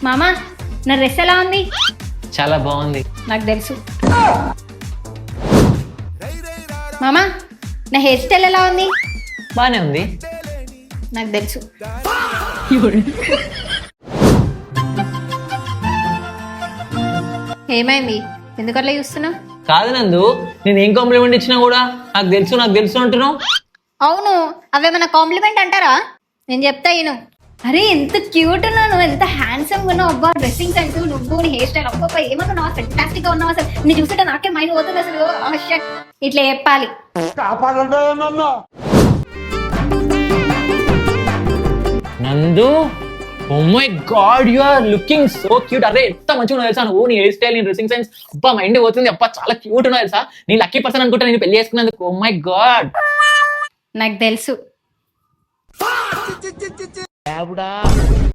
మామా నా డ్రెస్ ఎలా ఉంది? చాలా బాగుంది. నాకు తెలుసు. మామా నా హెయిర్ స్టైల్ ఎలా ఉంది? బానే ఉంది. నాకు తెలుసు. ఏమైంది, ఎందుకట్లా చూస్తున్నావు? కాదు నందు, నేను ఏం కాంప్లిమెంట్ ఇచ్చినా కూడా నాకు తెలుసు అంటున్నావు. అవును, అవేమన్నా కాంప్లిమెంట్ అంటారా? నేను చెప్తా ఈను. అరే ఎంత క్యూట్ ఉన్నావు, ఎంత హ్యాండ్సమ్ ఉన్నావు. అబ్బా డ్రెస్సింగ్ సెన్స్, నువ్వు నీ హెయిర్ స్టైల్, అబ్బా ఏమన్నా ఫెంటాస్టిక్ గా ఉన్నావు. అసలు నేను చూస్తుంటే నాకే మైండ్ పోతుంది అసలు. ఇట్లా చెప్పాలి. Nandu, oh my god, you are looking so cute. అరే ఎంత మంచిగా ఉన్నావు తెలుసా నువ్వు. నీ హెయిర్ స్టైల్, నీ డ్రెస్సింగ్ సెన్స్, అబ్బా మైండ్ పోతుంది. అబ్బా చాలా క్యూట్ ఉన్నావు తెలుసా. నీ లక్కీ పర్సన్ అనుకుంటా నేను పెళ్లి చేసుకున్నందుకు. Oh my god. నాకు తెలుసు.